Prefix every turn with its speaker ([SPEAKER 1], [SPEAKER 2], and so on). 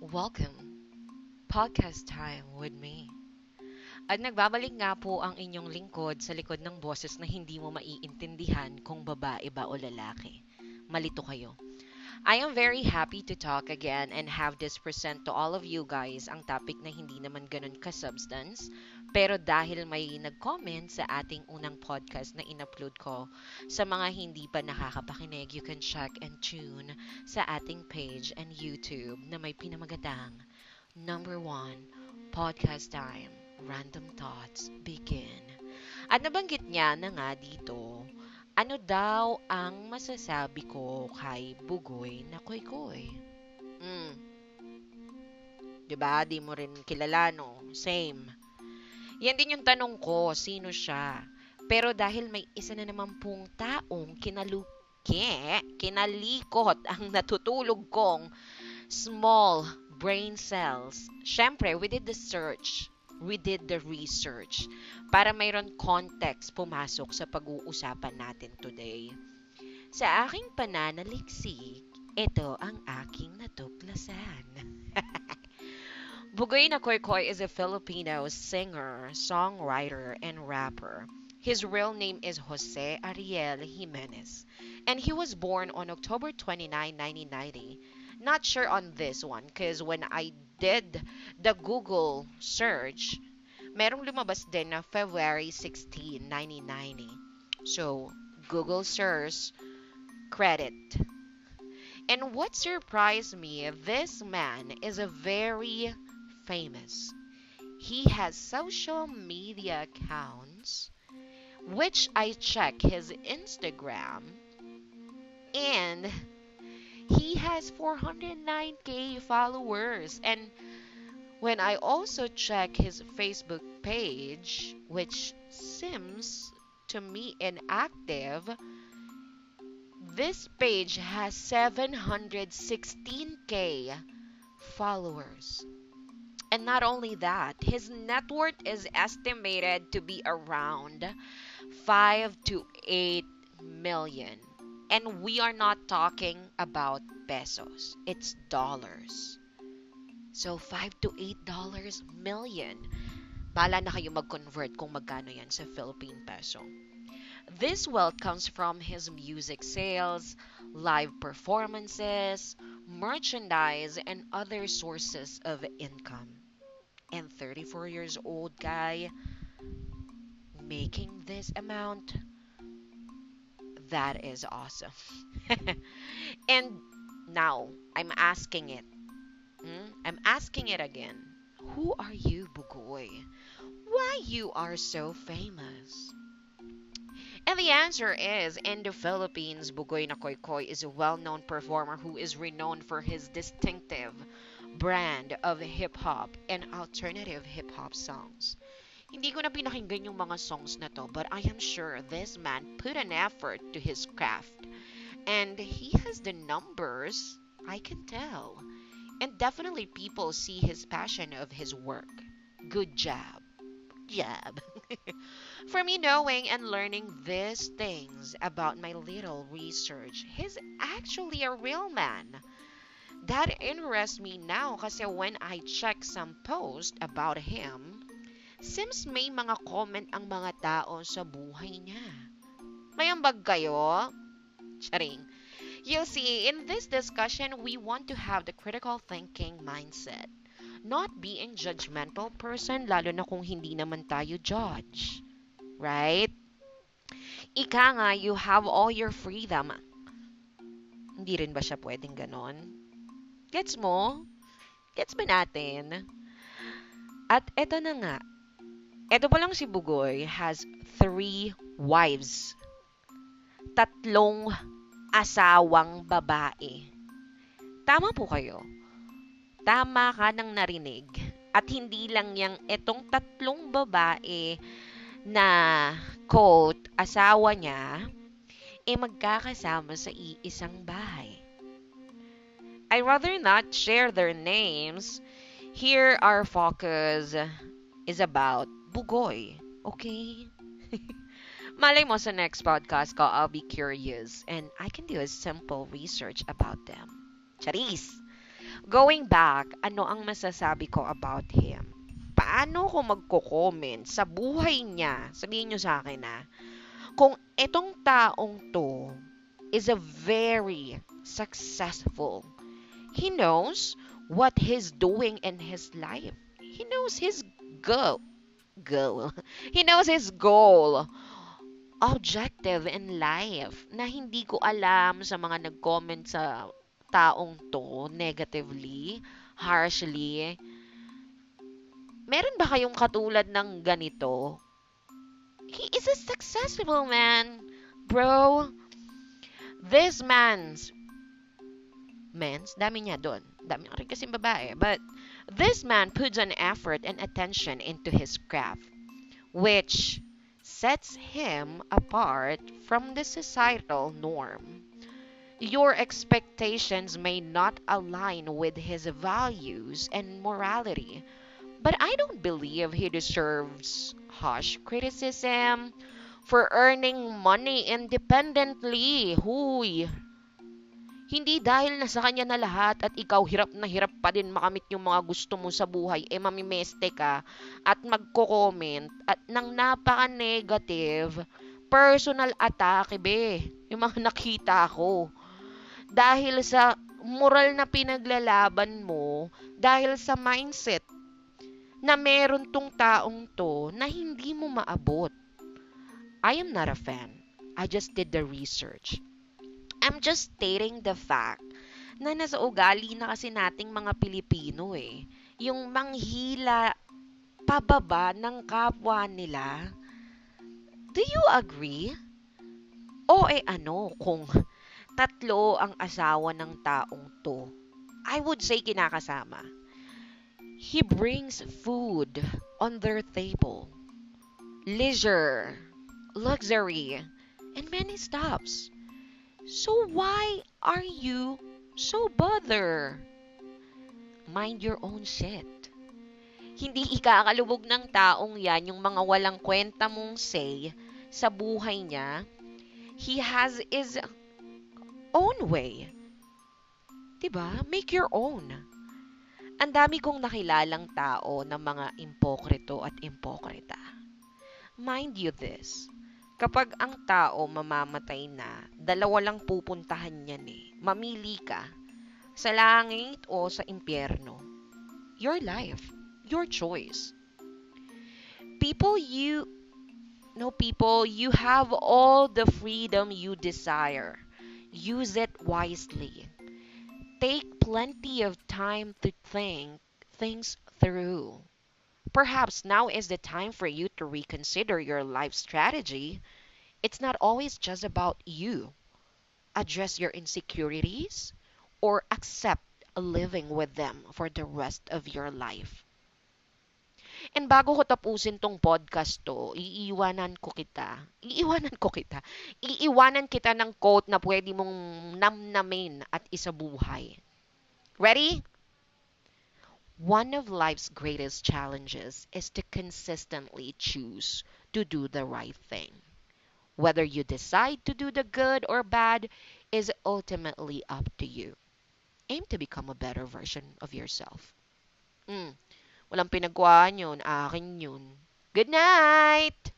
[SPEAKER 1] Welcome, podcast time with me. At nagbabalik nga po ang inyong lingkod sa likod ng boses na hindi mo maiintindihan kung babae ba o lalaki. Malito kayo. I am very happy to talk again and have this present to all of you guys ang topic na hindi naman ganun ka-substance. Pero dahil may nag-comment sa ating unang podcast na in-upload ko, sa mga hindi pa nakakapakinig, you can check and tune sa ating page and YouTube na may pinamagatang Number 1, Podcast Time, Random Thoughts, Begin. At nabanggit niya na nga dito, ano daw ang masasabi ko kay Bugoy na Koy-Koy? Mm, 'di ba? Di mo rin kilala, no? Same. Yan din yung tanong ko, sino siya? Pero dahil may isa na naman pong taong kinalikot ang natutulog kong small brain cells. Syempre, we did the search. We did the research para mayroon context pumasok sa pag-uusapan natin today. Sa aking pananaliksik, ito ang aking natuklasan. Bugoy na Koy is a Filipino singer, songwriter, and rapper. His real name is Jose Ariel Jimenez, and he was born on October 29, 1990. Not sure on this one, because when I did the Google search, merong lumabas din na February 16, 1990. So, Google search credit. And what surprised me, this man is a very famous. He has social media accounts, which I check his Instagram, and he has 409k followers. And when I also check his Facebook page, which seems to me inactive, this page has 716k followers. And not only that, his net worth is estimated to be around 5 to 8 million. And we are not talking about pesos. It's dollars. So 5 to 8 dollars million. Bala na kayo mag-convert kung magkano yan sa Philippine peso. This wealth comes from his music sales, live performances, merchandise, and other sources of income. And 34 years old guy making this amount, that is awesome. And now I'm asking it. I'm asking it again. Who are you, Bugoy? Why you are so famous? And the answer is, in the Philippines, Bugoy na Koy is a well-known performer who is renowned for his distinctive brand of hip-hop and alternative hip-hop songs. Hindi ko na pinakinggan yung mga songs na to, but I am sure this man put an effort to his craft. And he has the numbers, I can tell. And definitely people see his passion of his work. Good job. Job. For me, knowing and learning these things about my little research, he's actually a real man. That interests me now kasi when I check some post about him, seems may mga comment ang mga tao sa buhay niya. May ambag kayo? Charing. You see, in this discussion, we want to have the critical thinking mindset. Not being judgmental person, lalo na kung hindi naman tayo judge. Right? Ika nga, you have all your freedom. Hindi rin ba siya pwedeng ganon? Gets mo? Gets ba natin? At eto na nga. Eto pa lang si Bugoy has 3 wives. Tatlong asawang babae. Tama po kayo. Tama ka nang narinig. At hindi lang yang etong tatlong babae na quote, asawa niya, magkakasama sa iisang bahay. I rather not share their names. Here our focus is about Bugoy. Okay? Malay mo sa next podcast ko, I'll be curious and I can do a simple research about them. Charis! Going back, ano ang masasabi ko about him? Paano ko magko-comment sa buhay niya? Sabihin niyo sa akin kung itong taong to is a very successful, he knows what he's doing in his life. He knows his goal. He knows his goal, objective in life na hindi ko alam sa mga nag-comment sa taong to negatively, harshly. Meron ba kayong katulad ng ganito? He is a successful man, bro. This dami niya doon. Dami rin kasi babae. But this man puts an effort and attention into his craft, which sets him apart from the societal norm. Your expectations may not align with his values and morality, but I don't believe he deserves harsh criticism for earning money independently. Huy, hindi dahil nasa kanya na lahat at ikaw hirap na hirap pa din makamit yung mga gusto mo sa buhay, mamimeste ka at magko-comment at nang napaka-negative, personal attack, be. Yung mga nakita ko. Dahil sa moral na pinaglalaban mo, dahil sa mindset na meron tong taong to na hindi mo maabot. I am not a fan. I just did the research. I'm just stating the fact na nasa ugali na kasi nating mga Pilipino eh. Yung manghila pababa ng kapwa nila. Do you agree? O ano kung tatlo ang asawa ng taong to? I would say kinakasama. He brings food on their table, leisure, luxury, and many stops. So why are you so bother? Mind your own shit. Hindi ikakalubog ng taong yan yung mga walang kwenta mong say sa buhay niya. He has his own way. 'Di ba? Make your own. Ang dami kong nakilalang tao ng mga impokrito at impokrita. Mind you this, kapag ang tao mamamatay na, dalawa lang pupuntahan niyan eh. Mamili ka, sa langit o sa impyerno. Your life, your choice. People you, no people, you have all the freedom you desire. Use it wisely. Take plenty of time to think things through. Perhaps now is the time for you to reconsider your life strategy. It's not always just about you. Address your insecurities or accept living with them for the rest of your life. And bago ko tapusin tong podcast to, iiwanan kita ng quote na pwede mong namnamin at isabuhay. Ready? One of life's greatest challenges is to consistently choose to do the right thing. Whether you decide to do the good or bad is ultimately up to you. Aim to become a better version of yourself. Mm, walang pinagkuhaan yun. Akin yun. Good night!